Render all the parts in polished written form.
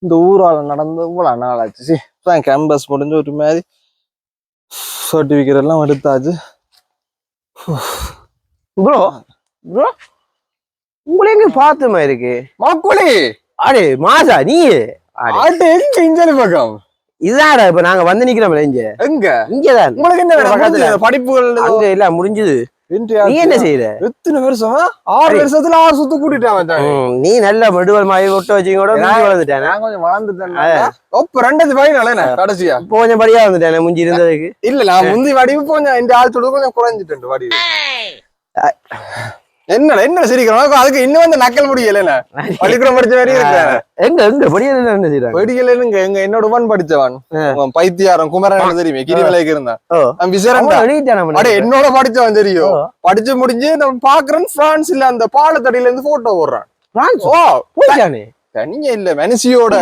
இந்த ஊரால நடந்து இவ்வளவு நாள் ஆச்சு. கேம்பஸ் முடிஞ்சு ஒரு மாதிரி சர்டிபிகேட் எல்லாம் எடுத்தாச்சு. ப்ரோ ப்ரோ உங்களை எங்க பார்த்த மாதிரி இருக்கு மாக்குளி. அடே மாசா நீ அடே எங்க இஞ்சலி பக்கம் இதாடா இப்ப நாங்க வந்து நிக்கிறோம் இங்க எங்க இங்கதான் உங்களுக்கு என்ன பக்கத்துல படிப்புகள் அங்க எல்லாம் முடிஞ்சது. நீ என்ன செய்யற? எத்தனை வருஷமா? 6 வருஷத்துல 6 சுத்து கூட்டிட்டான். நீ நல்ல மெடுவல் மாதிரி ஒட்ட வச்சுக்கூட வளர்ந்துட்டேன். நான் கொஞ்சம் வளர்ந்துட்டேன். இப்ப 2 ஃபைனல் கடைசியா இப்போ கொஞ்சம் படியா வந்துட்டேன் முஞ்சி இருந்ததுக்கு. இல்ல நான் முந்தி வடிவு கொஞ்சம் இந்த ஆள் சொல்றது கொஞ்சம் குறைஞ்சிட்டேன் வடிவு. என்ன சிரிக்கிறோம் அதுக்கு இன்னும் வந்து நக்கல் முடியல. பள்ளிக்கூடம் படிச்ச மாதிரி இருக்கேன். எங்க படியல என்ன செய்யறாங்க? படிக்கலங்க எங்க என்னோட உடன் படிச்சவன் பைத்தியாரம் குமரன் தெரியுமே கிரிவலைக்கு இருந்தான் விசரன். என்னோட படிச்சவன் தெரியும். படிச்சு முடிஞ்சு நம்ம பாக்குறேன் பிரான்ஸ்ல அந்த பாலத்தடியில இருந்து போட்டோ போடுறான். தனியா இல்ல மனுஷியோட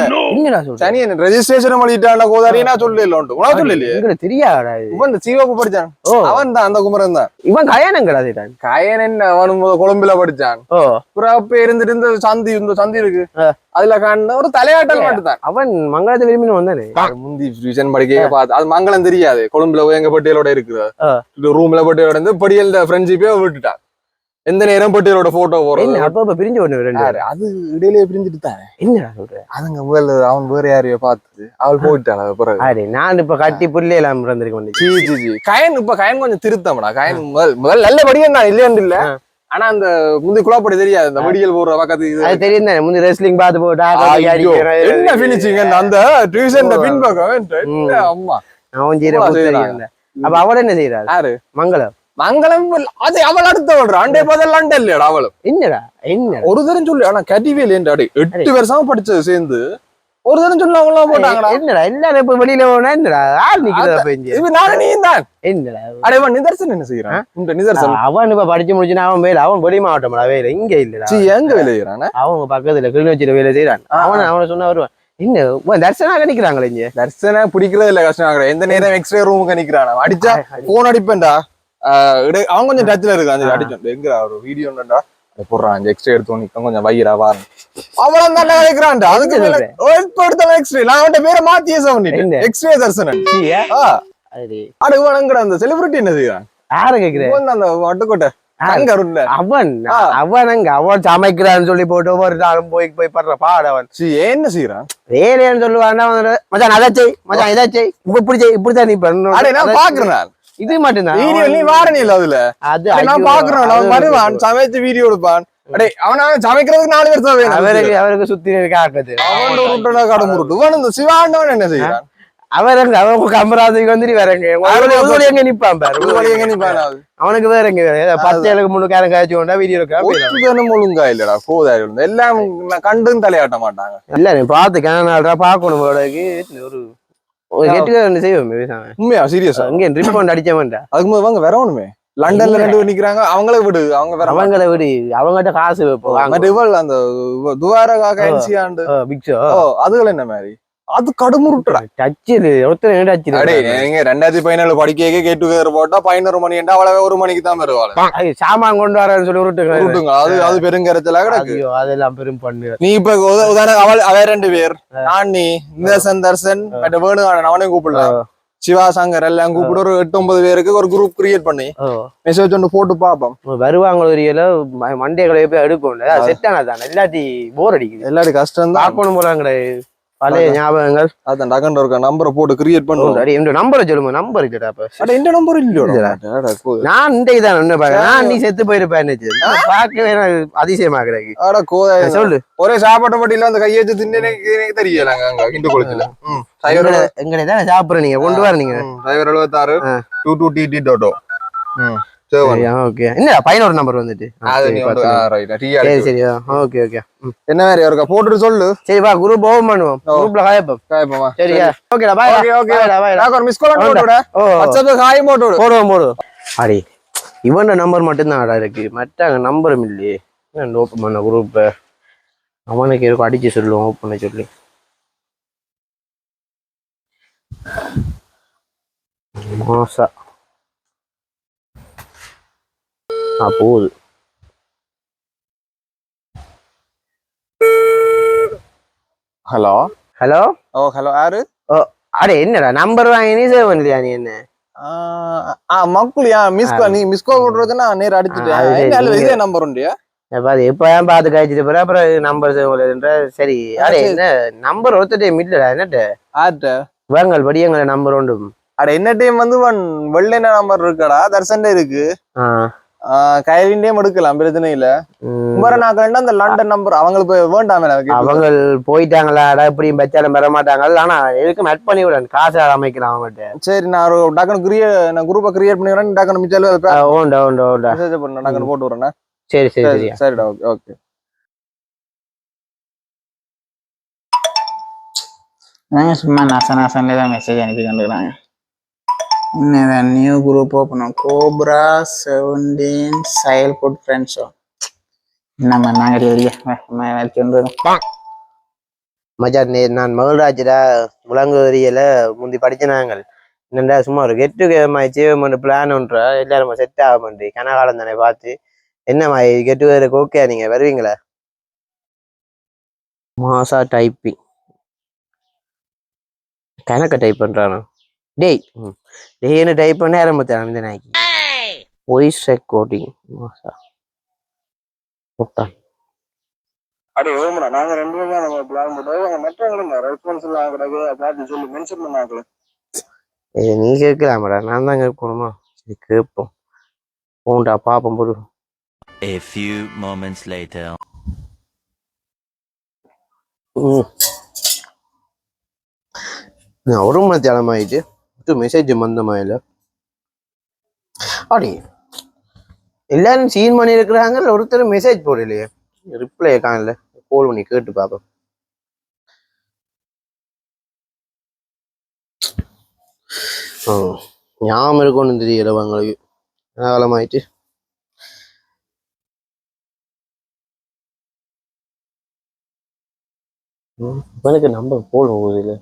தனியா ரெஜிஸ்ட்ரேஷன் பண்ணிட்டான கோதாரி நான் சொல்லல உண்டு உனக்கு சொல்லலையே தெரியாதா? இவன் சிவப்பு படிச்சான். அவன் தான் அந்த குமரன் தான். இவன் கயனம் கிடையாது. கயன் என்ன அவனும் கொழும்புல படிச்சான். அப்ப இருந்துட்டு இந்த சந்தி இருக்கு அதுல காண ஒரு தலையாட்டல் மட்டும்தான். அவன் மங்களத்தை விரும்பினு வந்தானே முந்தி டியூஷன் படிக்க பார்த்து அது மங்களம் தெரியாது. கொழும்புல எங்க பட்டியலோட இருக்குது ரூம்ல பட்டியலோட இருந்து படியல் ஃப்ரெண்ட்ஷிப்பே விட்டுட்டான். எந்த நேரம் பட்டியலோட போட்டோ போறோம். அப்ப பிரிஞ்சு ஒண்ணு அது இடையிலே பிரிஞ்சுட்டு தானே. என்ன சொல்ற? அதுங்க முதல்ல அவன் வேற யாரையோ பார்த்து அவள் போயிட்டாள். பிறகு நான் இப்ப கட்டி புள்ளே எல்லாம் இருந்திருக்கேன். கயன் இப்ப கயன் கொஞ்சம் திருத்தம்டா. கயன் முதல் நல்ல படியும் நான் இல்லையான்னு இல்ல. ஆனா அந்த முந்தி குழப்படி தெரியாது. அந்த வடிகள் போடுற பக்கத்துக்கு தெரியும் தானே. முந்தி ரெஸ்லிங் பார்த்து போட்டா என்ன பினிச்சிங்க அந்த டியூஷன் பின்பக்கம் அம்மா அவன் செய்யற. அப்ப அவள் என்ன செய்யறாரு? யாரு? மங்களம். மங்களம் அது அவள் அடுத்த விடுறா. அண்டே பதில் அண்டே இல்லையா அவளும். என்னடா என்ன ஒரு தரம் சொல்லு. ஆனா கடிவேல் ஏன்டா 8 வருஷமா படிச்சது சேர்ந்து ஒரு தரம் சொல்லு அவங்களாம் போட்டாங்கடா. என்னடா எல்லாரும் இப்ப வெளியில போனா என்னடா ஆள் நிக்கிறத நானும் நீ தான். என்னடா அடைவன் நிதர்சன் என்ன செய்யறான்? நிதர்சன் அவன் இப்ப படிச்சு முடிச்சுனா அவன் வேலை அவன் வெளி மாவட்டம்டா வேலை இங்க இல்லடா. எங்க வேலை செய்யறான்? அவங்க பக்கத்துல கிளிநொச்சியில வேலை செய்யறான். அவனை சொன்னா வருவான். என்ன தர்சனாக நிக்கிறாங்களே இங்க. தர்சனா பிடிக்கிறது இல்ல கஷ்டம். எந்த நேரம் எக்ஸ்ட்ரா ரூமுக்கு நிக்கிறான். அடிச்சா போன் அடிப்பேன்டா. அவன் கொஞ்சம் டச்ல இருக்கு. அந்த அடிச்சோம் எங்க ஒரு வீடியோ போடுறான். எக்ஸ்ட்ரா எடுத்து கொஞ்சம் வயிறா வாரு அவன் தான் வைக்கிறான்டா. அதுக்கு எக்ஸ்ட்ரா நான் அவன் பேரை மாத்தியே சொன்னேன். எக்ஸ்ட்ரா தர்சனன் அடுவனங்கிற அந்த செலிபிரிட்டி என்ன செய்யறான்? யாரு கேக்குறேன்? அந்த வட்டுக்கோட்டை அவன் அவன் சமைக்கிறான்னு சொல்லி போட்டு ஒவ்வொரு நாளும் போய் படுற பாடவன் என்ன செய்யறான்? வேலைன்னு சொல்லுவான். மச்சான் அதை செய் மச்சான் இதை செய் இப்படித்தான் நீ நான் பாக்குறேன். இது மட்டும்தான் நீ வாரணி இல்ல அதுல அது நான் பாக்குறேன். அவன் வருவான் சமைச்சு வீடியோ எடுப்பான். அடே அவன சமைக்கிறதுக்கு 4 பேர் தான் வேணும். அவருக்கு சுத்தி காட்டுது. அவன் உருட்டுனா கடை முருட்டு. இந்த சிவாண்டவன் என்ன செய்யறான்? அவரங்க அவங்க கம்பராதுக்கு வந்துட்டு வேறங்க எங்க நிப்பான் பாரு. எங்க நிப்பான் அவனுக்கு வேறங்க 10 ஏழுக்கு 3 காரம் காய்ச்சி கொண்டா வீடியோ எடுக்க ஒழுங்கா இல்லடா. கோதாரி எல்லாம் கண்டும் தலையாட்ட மாட்டாங்க. இல்ல நீ பாத்து கேனால்டா பாக்கணும். ஒரு கெட்டுக்க செய்வோம் உண்மையா சீரியஸா இங்க ரிப்போண்ட் அடிச்சவன்டா. அதுக்கு முதல்ல வாங்க வரணுமே. லண்டன்ல 2 பேர் நிக்கிறாங்க. அவங்கள விடு. அவங்கள விடு. அவங்ககிட்ட காசு வைப்போம். அந்த துவாரகா கன்சியாண்டு அதுகள் என்ன மாதிரி அது கடுமுருட்டுடா. டச்சிரு ஒருத்தர் டச்சிரு. 2014 படிக்க கேட்டு போட்டா 11 மணி அவ்வளவு 1 மணிக்கு தான் வருவாங்க. சாமான் கொண்டு வரேன்னு சொல்லி உருட்டுங்க. அது பெருங்கரத்துல கிடக்கு. அதெல்லாம் பெரும் பண்ணு. நீ இப்ப உதாரணம் அவ 2 பேர் நான் நீ நிதர்சன் தர்சன் வேணுகானன் அவனையும் கூப்பிடலாம். சிவா சங்கர் எல்லாம் கூப்பிட்டு ஒரு 8-9 பேருக்கு ஒரு குரூப் கிரியேட் பண்ணி மெசேஜ் ஒன்று போட்டு பாப்போம். வருவாங்க ஒரு மண்டேகளை போய் எடுப்போம்ல செட் ஆனதான். எல்லாட்டி போர் அடிக்குது. எல்லாட்டி கஷ்டம் தான். பார்க்கணும் போல கிடையாது. பழைய ஞாபகங்கள் அதான் டகண்ட இருக்க நம்பரை போட்டு கிரியேட் பண்ணுவோம். இந்த நம்பரை சொல்லுங்க. நம்பர் இல்லடா. அப்ப இந்த நம்பர் இல்லையோட நான் இந்த இதான் ஒண்ணு பாக்க நான் நீ செத்து போயிருப்பேன் பாக்கவே அதிசயமா கிடையாது. அட கோதாரி சொல்லு. ஒரே சாப்பாட்டு பட்டியில அந்த கையெழுத்து தின்னு தெரியல. இண்டு குளத்துல எங்கதான் சாப்பிடுற நீங்க கொண்டு வர நீங்க 76 22TT. என்ன 11 நம்பர் வந்துட்டு என்ன மாதிரி இருக்கா போட்டு சொல்லு. சரி வா குரூப் ஓபன் பண்ணுவோம். குரூப்ல காயப்போம். சரியா ஓகேடா பை. நான் ஒரு மிஸ் கால் போட்டுடா. வாட்ஸ்அப்ல ஹாய் போடுவோம். அடி இவன் நம்பர் மட்டும் தான் ஆடா இருக்கு. மற்ற நம்பரும் இல்லையே. ஓபன் பண்ண குரூப் அவனுக்கு இருக்கும் அடிச்சு சொல்லுவோம். ஓபன் பண்ண சொல்லி மோசா போகுது. ஹலோ ஹலோ ஹலோ யாரு? ஓ அடே என்னடா நம்பர் வாங்கி நீ சேவ் பண்ணலையா நீ என்ன? மக்குலியா நீ மிஸ்கோ போடுறதுன்னா நேரம் அடிச்சுட்டேன். இதே நம்பர் உண்டியா? எப்பதான் பார்த்து கழிச்சிட்டு போற அப்புறம் நம்பர் சேவ். சரி அடே என்ன நம்பர் ஒருத்தட்டே இல்லடா என்னட்ட ஆட்ட வாங்கல் படியங்கள நம்பர் உண்டு. அட என்ன டைம் வந்து வெள்ளை நம்பர் இருக்காடா தர்சன்டே இருக்கு. கைலின்டையும் எடுக்கலாம் பிரச்சனை இல்ல. குமரனாக்கள்னா அந்த லண்டன் நம்பர் அவங்களுக்கு வேண்டாமே. அவங்க போயிட்டாங்களா எப்படியும் பச்சாலும் பெற மாட்டாங்க. ஆனா எதுக்கும் ஆட் பண்ணி விட காசு அமைக்கிறேன் அவங்ககிட்ட. சரி நான் ஒரு டக்குனு குரூப்பை கிரியேட் பண்ணி விடுறேன். டக்குனு மிச்சாலும் டக்குனு போட்டு விடுறேன். சரி சரி சரிடா ஓகே ஓகே. சும்மா நசன்ல தான் மெசேஜ் அனுப்பி கொண்டுக்கிறாங்க. New group open cobra 17 childhood ஃப்ரெண்ட்ஸோ நம்ம மச்சான் நான் மகள்ராஜரா முழங்குவரியல முந்தி படிச்சனாங்கள் என்னடா சும்மா ஒரு கெட்டு அச்சீவ்மெண்ட் பிளான் ஒன்றா எல்லாரும் செட் ஆக மாட்டேன் கனகாலம் தானே பார்த்து என்னம்மா கெட்டு வேறக்கு ஓகே நீங்க வருவீங்களா? மாசா டைப்பிங் கணக்க டைப் பண்றானா டேய் டேய்னு டைப் பண்ண ஆரம்பிச்சான் இந்த நாய்க்கு. வாய்ஸ் ரெக்கார்டிங் மாசா ஓகே. அடே ஓமடா நாங்க ரெண்டு பேரும் நம்ம பிளான் போட்டோம். மற்றவங்களும் ரெஸ்பான்ஸ் எல்லாம் கிடக்கு பார்த்து சொல்லி மென்ஷன் பண்ணாங்களே. நீ கேட்கலாமடா நான் தான் கேட்கணுமா? சரி கேட்போம் போண்டா பாப்போம் பொறு. A few moments later. ஒரு மணி நேரம் ஆயிடுச்சு மெசேஜ் வந்தமா இல்ல அப்படி எல்லாரும் சீன் பண்ணி இருக்கிறாங்க. ஒருத்தர் மெசேஜ் போடலையே ரிப்ளை காணல. கோல் பண்ணி கேட்டு பாப்போம். ஞாபகம் இருக்கும்னு தெரியல அவங்களுக்கு காலமாயிட்டு. எனக்கு நம்பர் போட போகுது இல்லை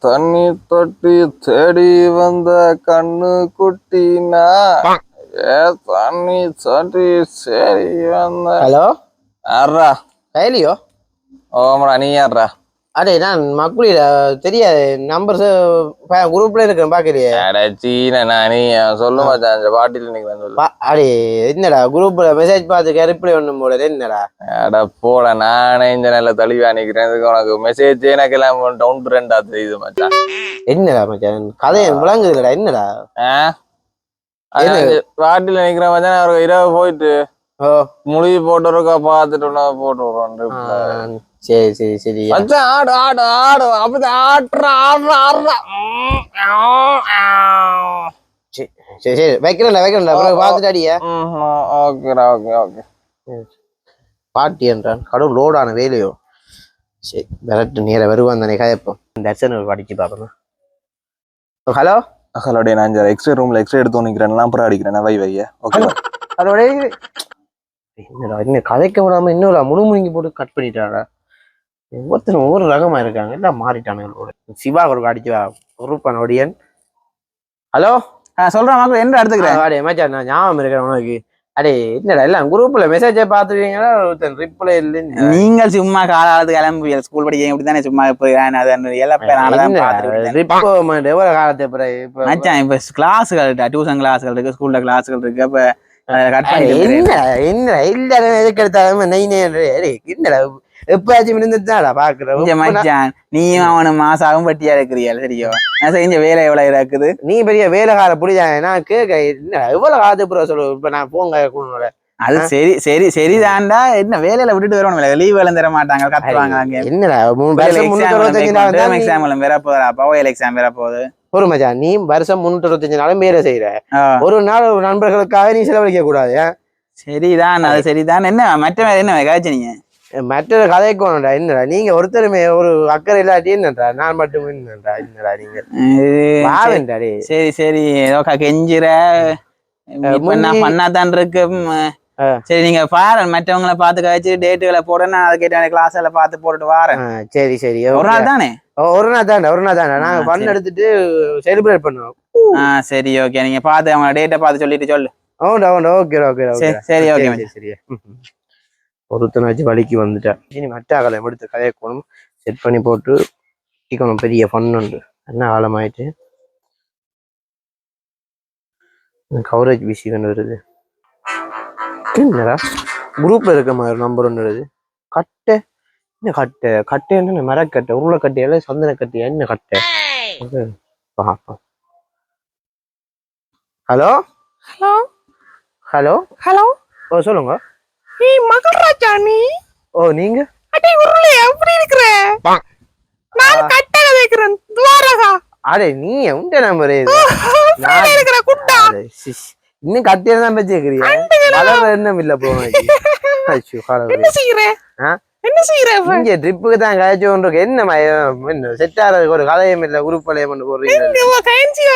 தண்ணி தொட்டி தேடி வந்த கண்ணு குட்டினா தண்ணி தொட்டி சரி வந்த. ஹலோ யாரா? கைலியோ? ஓமடா நீ யாரா? அடே நான் மக்குளியில தெரியாது நம்பர் குரூப்ல இருக்கேன் பாக்கலையே. நீ சொல்லுமா பாட்டில் நிக்கிறேன். அடே என்னடா குரூப்ல மெசேஜ் பார்த்து ரிப்ளை ஒண்ணும் போட என்னடா? அட போட நானே இந்த நல்ல தெளிவா நிக்கிறேன். உனக்கு மெசேஜ் எனக்கு எல்லாம் டவுன் ட்ரெண்டா தெரியுது மச்சான். என்னடா மச்சான் கதையை விளங்குது இல்லடா என்னடா? பாட்டில நிக்கிற மச்சான் ஒரு இரவு போயிட்டு முழி போட்டு பாத்துட்டு போட்டு விடுறோம். சரி சரி சரி மச்சான் ஆடு ஆடு ஆடு அப்படிதான் ஆடுறா ஆடுறா ஆடுறா. சரி சரி வைக்கிறேன்டா வைக்கிறேன்டா பார்த்துட்டு அடியா. ஓகேடா ஓகே ஓகே. பாட்டி என்றான் கடவுள் லோடான வேலையோ. சரி விரட்டு நேர வருவான் தானே கதைப்போம். தர்சனம் படிச்சு பார்க்கணும். ஹலோ ஹலோடே நான் எக்ஸ்ரே ரூம்ல எக்ஸ்ரே எடுத்து நிக்கிறேன். அப்புறம் அடிக்கிறேன் வை வைய. ஓகே அதோட என்னடா என்ன கதைக்க விடாம இன்னொரு முழுமுழுங்கி போட்டு கட் பண்ணிட்டாடா. ஒவ்வொருத்தரும் ஒவ்வொரு ரகமா இருக்காங்க எல்லாம் மாறிட்டானுங்களோட. சிவா ஒரு அடிச்சு குரூப்பான ஒடியன். ஹலோ சொல்றேன் என்ன எடுத்துக்கிறேன். அடே மச்சான் நான் ஞாபகம் இருக்கிறேன் உனக்கு. அடே என்னடா எல்லாம் குரூப்ல மெசேஜை பாத்துருக்கீங்களா? ரிப்ளை இல்லைன்னு நீங்கள் சும்மா காலாவது கிளம்பி ஸ்கூல் படிக்க இப்படித்தானே சும்மா எவ்வளவு காலத்தை மச்சான் இப்ப கிளாஸுகள் டியூஷன் கிளாஸ்கள் இருக்கு ஸ்கூல்ல கிளாஸ்கள் இருக்கு. அப்ப என்ன எல்லாரும் எதுக்கு எடுத்தாலும் என்னடா எப்பாச்சும் இருந்துட்டாடா பாக்குறேன். மச்சான் நீயும் அவனு மாசாவும் பட்டியா இருக்கிறியா? சரியோ நான் செஞ்ச வேலை எவ்வளவு இருக்குது. நீ பெரிய வேலைக்கார புடிதான் நான் கேட்க என்ன எவ்வளவு காலத்து சொல்லு. இப்ப நான் போங்க அது சரி சரி சரிதான்டா. என்ன வேலையில விட்டுட்டு வரணும் லீவ் வேலை தர மாட்டாங்க கத்துவாங்க. என்னடா எக்ஸாம் வேற போதா பவையல் எக்ஸாம் வேற போகுது. ஒரு மச்சான் நீ வருஷம் 365 நாளும் வேலை செய்யற. ஒரு நாள் நண்பர்களுக்காக நீ செலவழிக்க கூடாது. சரிதான் அது சரிதான். என்ன மற்ற என்ன காய்ச்சி நீங்க மற்றொரு கதைக்கோண்டா என்னடா நீங்க ஒருத்தருமே ஒரு அக்கறை இல்லாட்டி என்னன்றா நான் மட்டும் என்னடா என்னடா நீங்க சரி சரி ஏதோ கெஞ்சிர பண்ணாதான் இருக்கு. சரி நீங்க பாரு மற்றவங்களை பார்த்து கழிச்சு டேட்டுகளை போட நான் அதுக்கேற்ற கிளாஸ் எல்லாம் பார்த்து போட்டுட்டு வரேன். சரி ஒரு நாள் தானே? ஒரு நாள் தானே நாங்க ஃபன் எடுத்துட்டு செலிப்ரேட் பண்ணுவோம். சரி ஓகே நீங்க பார்த்து அவங்க டேட்டை பார்த்து சொல்லிட்டு சொல்லு. ஓகே சரி ஓகே சரி. ஒருத்தனை வச்சு வலிக்கு வந்துட்டேன். இனி மட்டாக்களை எடுத்து கதைக்கணும், செட் பண்ணி போட்டு டிக்கணும். பெரிய ஃபன் உண்டு. என்ன காலமாயிட்டு கவரேஜ் பிசி கொண்டு வருது. என்னடா குரூப்ல இருக்க மாதிரி நம்பர் ஒன்று வருது. கட்டை என்ன கட்டை என்ன மரக்கட்டை உருளைக்கட்டையால சந்தன கட்டையா என்ன கட்டை? ஹலோ ஹலோ ஹலோ ஹலோ ஓ சொல்லுங்க. நீ மகராஜா நீ? ஓ நீங்க அடே உருளே எப்படி இருக்கிற? நான் கட்டல வைக்கிறேன் துவாரகா. அடே நீ உண்ட நம்பர் நான் இருக்கிற குட்டா. இன்னும் கட்டியா தான் வச்சிருக்கிறியா? வளர எண்ணம் இல்ல போவேன். என்ன செய்யற? என்ன செய்யற? இங்க ட்ரிப்புக்கு தான் கழிச்சு கொண்டு என்ன என்ன செட் ஆறதுக்கு ஒரு கதையும் இல்ல. குரூப் வளையம் பண்ணி போடுறீங்க.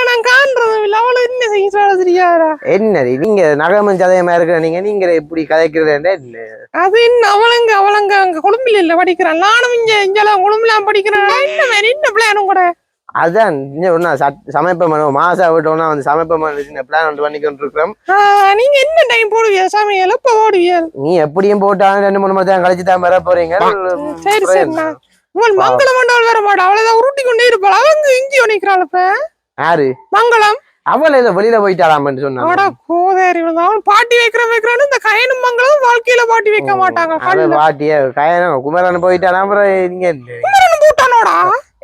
நான் காண்றதும் இல்ல. அவளை என்ன செய்ய தெரியாதா? என்ன நீங்க நகமன் சதயமா இருக்கிற நீங்க எப்படி கதைக்கிறேன்? அது என்ன அவளங்க அங்க கொழும்பில இல்ல படிக்கிறான். நானும் இங்கெல்லாம் கொழும்புலாம் படிக்கிறேன். என்ன மாதிரி என்ன பிளானும் கூட அதான் சமைப்பம் மாசா விட்டோம்னா வந்து சமைப்பம் பிளான் வந்து பண்ணிக்கிட்டு இருக்கிறோம். நீங்க என்ன டைம் போடுவியா சமையல்? எப்ப போடுவியா? நீ எப்படியும் போட்டாலும் 2-3 மணி நேரம் கழிச்சு தான் வர போறீங்க. சரி சரிண்ணா. உங்கள் மங்களம் மண்டபம் வர மாட்டா. அவளைதான் உருட்டி கொண்டே இருப்பாள். அவங்க இங்கேயோ நிக்கிறாள். இப்ப யாரு? மங்களம். அவள ஏதோ வெளியில போயிட்டாளாமன்னு சொன்னா கோதேரி. அவன் பாட்டி வைக்கிறான்னு இந்த கயனும் மங்களும் வாழ்க்கையில பாட்டி வைக்க மாட்டாங்க. பாட்டிய கயனும் குமரன் போயிட்டானா அப்புறம் நீங்க குமரன் போட்டானோடா.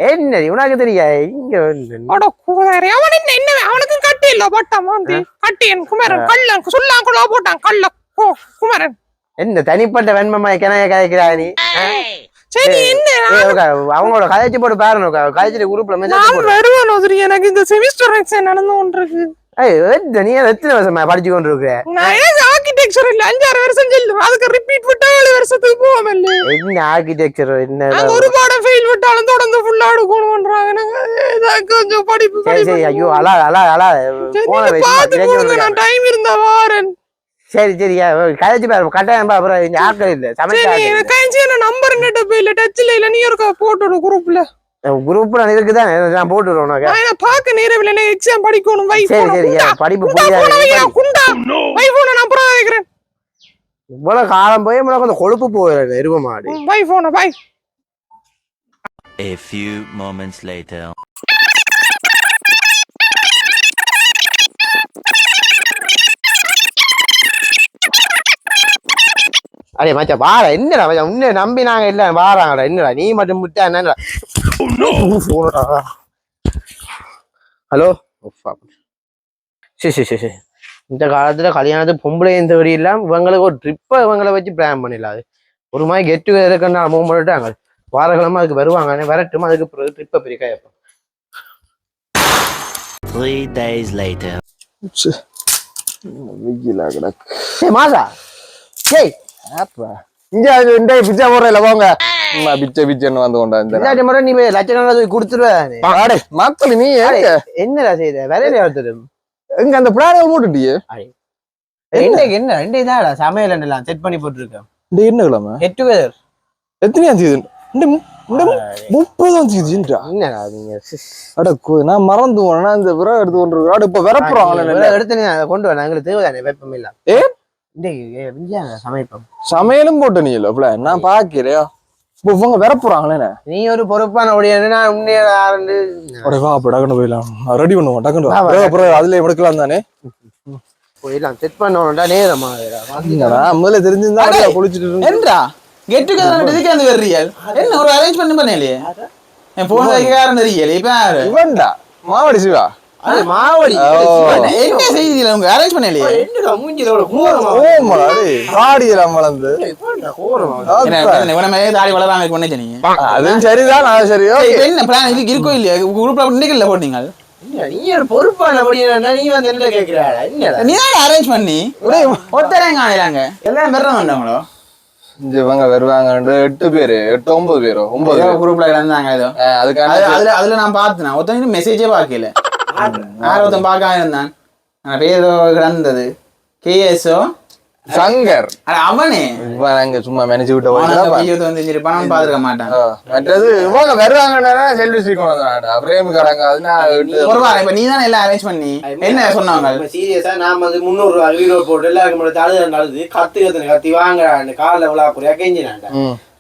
என்ன உனக்கு தெரியா? இங்க அவன் என்ன அவனுக்கு கட்டி இல்ல பட்டாமா கட்டியன் குமரன் கள்ள சொல்லாங்குள்ள போட்டான் கள்ள குமரன். என்ன தனிப்பட்ட வெண்மமா கிணைய கதைக்கிறா நீ? சரி என்ன அவங்களோட கதைச்சு போட்டு பாருங்க. கதைச்சிட்டு குரூப்ல வருவானோ எனக்கு இந்த செமிஸ்டர் எக்ஸாம் நடந்து கொண்டிருக்கு. நீ எத்தனை வருஷமா படிச்சு கொண்டு இருக்க? ஆர்கிடெக்சர் இல்ல 5-6 வருஷம் செல்லும். அதுக்கு ரிப்பீட் விட்டா 7 வருஷத்துக்கு போவோம். என்ன ஆர்கிடெக்சர் என்ன ஒரு பாடம் ஃபெயில் விட்டாலும் தொடர்ந்து ஃபுல்லா எடுக்கணும்ன்றாங்க. கொஞ்சம் படிப்பு சரி. ஐயோ அலா நான் டைம் இருந்தா வாரன். சரி கதைச்சு பாரு கட்டாயம். அப்புறம் இங்க ஆட்கள் இல்ல சமைச்சு நம்பர் நெட்ட போயில டச்ல இல்ல. நீ இருக்கா போட்டு குரூப்ல இருக்குதான் நான் போட்டுறோம். பாக்க நேரம் இல்ல. எக்ஸாம் படிக்கணும். படிப்பு இவ்வளவு காலம் போய் கொஞ்சம் கொழுப்பு போயிடுற எருவ மாடு. பை போன by. A few moments later. அடே மச்சா வார என்னடா மச்சா உன்னை நம்பி நாங்க இல்ல வாராங்கடா. என்னடா நீ மட்டும் விட்டா என்னடா? ஹலோ சரி இந்த காலத்துல கல்யாணத்துக்கு பொம்பளையும் தேடி இல்லாம இவங்களுக்கு ஒரு ட்ரிப்பை இவங்களை வச்சு பிளான் பண்ணிடலாம். ஒரு மாதிரி கெட் டுகெதர் இருக்குன்னு மூவ் பண்ணிட்டாங்க. வாரக்கிழமை அதுக்கு வருவாங்க. வரட்டும் அதுக்கு ட்ரிப்பை பிரிக்கா எப்போ. 3 days later. மாசா ஏய் இங்க இந்த பிச்சை போடுறல போங்க. பிச்சைன்னு வந்து கொண்டா முறை நீ லட்சம் கொடுத்துருவேன். மக்கள் நீ என்னடா செய்த வேலையில ஒருத்தர் எங்க அந்த பிளான போட்டுட்டியே? என்ன 2 தான் சமையல் எல்லாம் செட் பண்ணி போட்டுருக்கேன். என்ன கிழமை கெட் டுகெதர் எத்தனையாம் செய்யுது? 30ஆம் தேதின்றா? என்னடா நீங்க அட நான் மறந்து போனா இந்த விரா எடுத்து கொண்டு இப்ப வரப்புறாங்க எடுத்து கொண்டு வர எங்களுக்கு தேவைதானே வெப்பம் இல்ல. சமையலும் போட்டு நீ இல்ல நான் பாக்கலையா? இவங்க வரப்புறாங்களே. நீ ஒரு பொறுப்பான போயிடலாம். ரெடி பண்ணுவோம் டக்குனு அதுல எடுக்கலாம் தானே. போயிடலாம் செட் பண்ணுவோம்டா. நேரமா முதல்ல தெரிஞ்சிருந்தா குளிச்சுட்டு கெட் டுகெதர் இதுக்கு வெறியல் என்ன ஒரு அரேஞ்ச்மென்ட் பண்ணலையே. என் போன் வைக்காரன் தெரியல. இப்ப இவன்டா மாவடி சிவா. அது மாவடி என்ன செய்தியில உங்க அரேஞ்ச் பண்ணலையே. என்னடா மூஞ்சில கோரமா ஓமா டேய் காடியலாம் வளர்ந்து கோரமா என்ன இவனமே தாடி வளராம இருக்கு பண்ணே நீங்க. அதுவும் சரிதான். அது சரி. ஓகே என்ன பிளான் இதுக்கு இருக்கோ இல்லையா? குரூப்ல இன்னைக்குல போட்டீங்க. நீ ஒரு பொறுப்பான படினா நீ வந்து என்ன கேக்குறாடா? என்னடா நீ தான் அரேஞ்ச் பண்ணி ஒருத்தரங்க ஆயிராங்க எல்லாம் வெறறோம் வந்தாங்களோ. இவங்க வருவாங்க 8 பேரு 8-9 பேரோ 9 குரூப்ல இருந்தாங்க. ஏதோ அதுல நான் பார்த்தேன். ஒருத்தன் மெசேஜே பார்க்கல. ஒருத்தன் பார்க்க இருந்தான். பேரோ கிடந்தது கேஎஸ்ஓ சங்கர் அவனே அங்க சும்மா மெனச்சு விட்ட வந்து பணம் பாத்துக்க மாட்டான். மற்றது இவங்க வருவாங்கன்னா செல்வி ஸ்ரீகோணம் பிரேமிக்காரங்க இப்ப நீ தானே எல்லாம் அரேஞ்ச் பண்ணி என்ன சொன்னாங்க சீரியஸா நான் வந்து 300 ரூபாய் வீடியோ போட்டு எல்லாருக்கும் மட்டும் அழுது கத்தி வாங்குறான் காலில் விழா புரியா கெஞ்சினான்டா.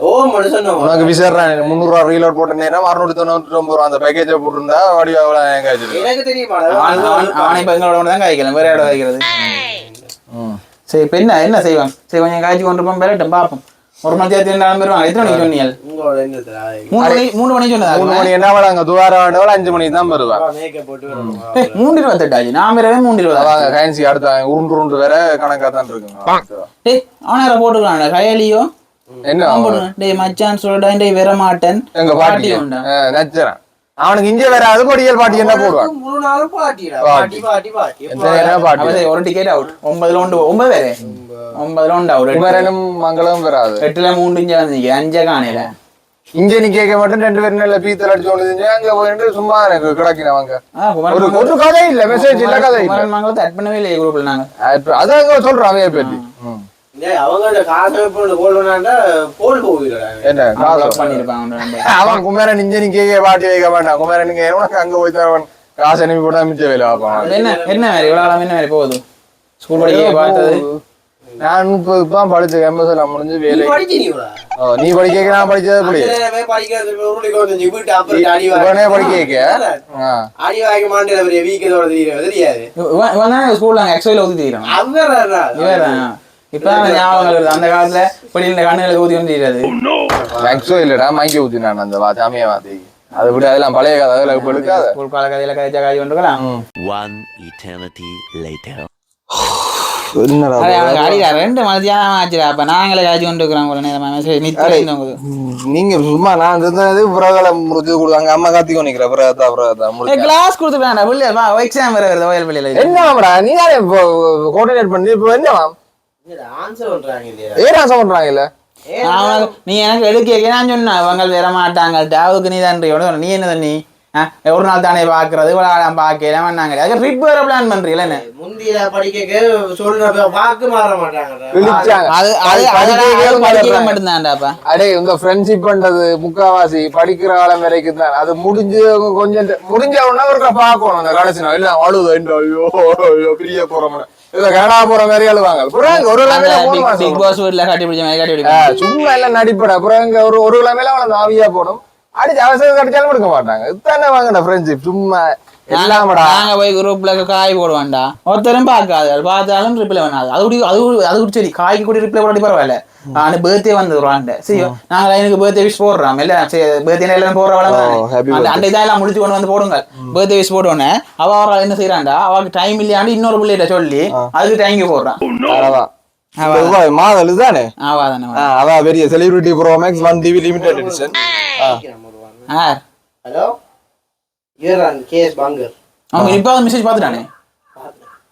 ஓ மனுஷன் உனக்கு விசாரணை 300 ரூபாய் ரீலோட் போட்ட நேரம் 699 ரூபா அந்த பேக்கேஜ போட்டிருந்தா வடிவா எனக்கு தெரியுமா அவனை இப்ப எங்களோட தான் காய்க்கலாம் வேற இடம் வைக்கிறது. சரி இப்ப என்ன செய்வான் சரி கொஞ்சம் காய்ச்சி கொண்டு போய் பெறட்டும் பாப்போம். ஒரு மணி நேரத்தில் வருவாங்க. எத்தனை மணிக்கு சொன்னீங்க? 3 மணி சொன்னதா? 3 மணி என்ன வாங்க துவார வேண்டவள் 5 மணிக்கு தான் வருவா. 3:28 ஆச்சு. நான் வேறவே 3:20 வாங்க கயன்சி அடுத்த உருண்டு வேற கணக்கா தான் இருக்குங்க. டேய் அவனார போட்டுருக்கான் கையலியோ என்ன டேய் மச்சான் சொல்றா டேய் வர மாட்டேன் எங்க பாட்டி உண்டா நச்சறேன் அவனுக்கு இங்க வேற அது பொடியல் பாட்டி என்ன போடுவான் முழு நாள் பாட்டிடா பாட்டி பாட்டி பாட்டி என்ன பாட்டி ஒரு டிக்கெட் அவுட் 9ல உண்டு 9 வேற 9ல உண்டு அவுட் குமரனும் மங்களம் வராது 8ல 3 இங்க வந்தீங்க 5 காணையில இங்க நீ கேட்க மாட்டேன் 2 பேரும் நல்ல பீத்தல் அடிச்சு ஒண்ணுங்க அங்க போயிட்டு சும்மா எனக்கு கிடக்கினவங்க ஒரு கதை இல்ல மெசேஜ் இல்ல கதை இல்ல குமரன் மங்களத்தை ஆட் பண்ணவே இல்ல குரூப்ல நாங்க அதான் சொல்றோம் அவைய பத்தி அவங்களோட காசு போடுவானா போல் போகுதுடா என்ன காசு பண்ணிருப்பாங்க அவன் குமரன் இங்க நீ கேட்க பாட்டி வைக்க மாட்டான் குமரன் நீங்க உனக்கு அங்க போய் தரவன் காசு அனுப்பி போட்டா மிச்ச வேலை பார்ப்பான் என்ன வேற இவ்வளவு என்ன வேற போகுது ஸ்கூல் படிக்க பார்த்தது நான் 30 தான் படிச்ச கேம்பஸ் எல்லாம் முடிஞ்சு வேலை நீ படிக்க நான் படிச்சது அப்படி இவனே படிக்க ஸ்கூல்ல எக்ஸைல ஊத்தி தெரியும் இப்ப ஞாபகம் அந்த காலத்துல வெளியில கண்ணுல ஊத்தி வந்து தெரியாது எக்ஸோ இல்லடா மைக்க ஊத்தி நான் அந்த சாமிய வாத்தி அதை விட அதெல்லாம் பழைய கதை அதெல்லாம் இப்ப எடுக்காத ஸ்கூல் கால கதையில கதைச்சா காய் கொண்டுக்கலாம். One eternity later. ரெண்டு மதியானம் ஆச்சுடா அப்ப நாங்களே காய்ச்சி கொண்டு இருக்கிறோம். நீங்க சும்மா நான் இருந்தது புறகளை முடிச்சு கொடுத்தாங்க அம்மா காத்தி கொண்டிக்கிற கிளாஸ் கொடுத்துருக்காண்டா எக்ஸாம் வருது ஓயல் பள்ளியில என்னடா நீ தானே கோஆர்டினேட் பண்ணி இப்போ என்னவா ஆன்சர் பண்றாங்க இல்லையா ஏன் ஆன்சர் பண்றாங்க இல்ல நீ எனக்கு எடுக்க நான் சொன்ன அவங்க வர மாட்டாங்கள்ட்ட அவருக்கு நீ தான் நீ என்ன தண்ணி ஒரு நாள் தானே பாக்குறது விளையாடம் பாக்கலாம் பண்ணாங்க அதுக்கு ட்ரிப் வேற பிளான் பண்றீங்களா என்ன முந்தியில படிக்க சொல்ற பாக்கு மாற மாட்டாங்க மட்டும்தான்டாப்பா அடே இந்த ஃப்ரெண்ட்ஷிப் பண்றது முக்காவாசி படிக்கிற காலம் வரைக்கும் தான் அது முடிஞ்சு கொஞ்சம் முடிஞ்சவனா ஒரு பாக்கணும் அந்த கடைசி நாள் இல்ல அழுது ஐயோ பிரிய போறோம் இல்ல கனடா போற மாதிரி அழுவாங்க ஒரு பிக் பாஸ் வீட்ல காட்டி பிடிச்ச மாதிரி காட்டி பிடிக்கும் சும்மா எல்லாம் நடிப்பட அப்புறம் ஒரு கிழமையில அவனை ஆவியா போடும் அடிச்சு அவசரம் கடிச்சாலும் எடுக்க மாட்டாங்க இதுதானே வாங்கடா ஃப்ரெண்ட்ஷிப் சும்மா நாங்க போய் குரூப்ல காய் போடுவான்டா ஒருத்தரும் பார்க்காது பார்த்தாலும் ரிப்ளை பண்ணாது அது சரி காய்க்கு கூட ரிப்ளை போட பரவாயில்ல ஆனா பர்த்டே வந்துடுவான்ட்டு சரி நாங்க எனக்கு பர்த்டே விஷ் போடுறோம் இல்ல பர்த்டே எல்லாம் போடுறவங்க அந்த இதெல்லாம் முடிச்சு கொண்டு வந்து போடுங்க பர்த்டே விஷ் போடுவோன்னே அவ என்ன செய்யறான்டா அவளுக்கு டைம் இல்லையாண்டு இன்னொரு பிள்ளைகிட்ட சொல்லி அதுக்கு டைம் போடுறான் மாதல் தானே அவ பெரிய celebrity pro max 1 TV limited edition hello யூர் ஆன் கேஸ் பங்கர் அவங்க இப்ப மெசேஜ் பாத்துட்டானே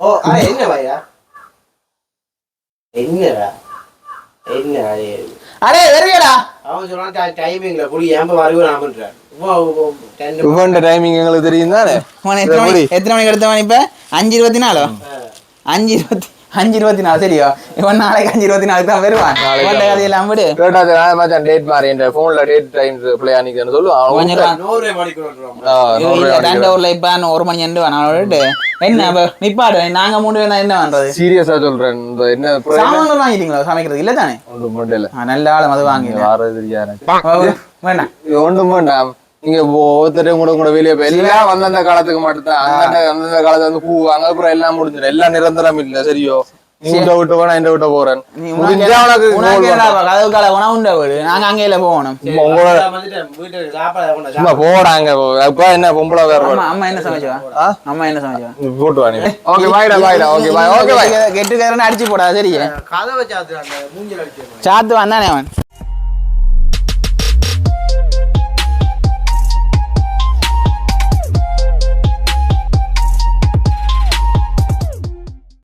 ஓ என்ன பையா என்னடா அரே வெறியடா அவன் சொன்னா டைமிங்ல புடி ஏம்ப வருவான் பண்றான் இவன் டைமிங் எங்களுக்கு தெரியும் தானே எத்தனை மணிக்கு எடுத்தவன் இப்ப 5:24 5:24 சரியா இவன் நாளைக்கு 5:24 தான் வருவான் கதையெல்லாம் விடு மச்சான் டேட் மாறி என் போன்ல டேட் டைம் ப்ளே ஆனிக்கன்னு சொல்லுவான் தண்டூர்ல இப்ப 1 மணி நான் என்ன நிப்பாடு நாங்க 3 பேர் என்ன பண்றது சீரியஸா சொல்றேன் என்ன சாமான்கள் வாங்கிட்டீங்களா சமைக்கிறது இல்ல தானே நல்ல ஆளும் அது வாங்கி வேண்டாம் ஒன்றும் வேண்டாம் நீங்க ஒவ்வொருத்தரையும் கூட வெளியே போய் எல்லாம் அந்தந்த காலத்துக்கு மட்டும்தான் அந்தந்த காலத்துல வந்து கூவாங்க அப்புறம் எல்லாம் முடிஞ்சிடும் எல்லாம் நிரந்தரம் இல்ல சரியோ இந்த விட்டு போனா இந்த விட்ட போறேன் சும்மா போடாங்க அப்ப என்ன பொம்பளை வேற அம்மா என்ன சமைச்சா அம்மா என்ன சமைச்சா போட்டு வாங்க ஓகே பாய்டா பாய்டா ஓகே பாய் ஓகே பாய் கெட்டுக்காரன்னு அடிச்சு போடா சரியா கதவை சாத்து வந்தானே அவன்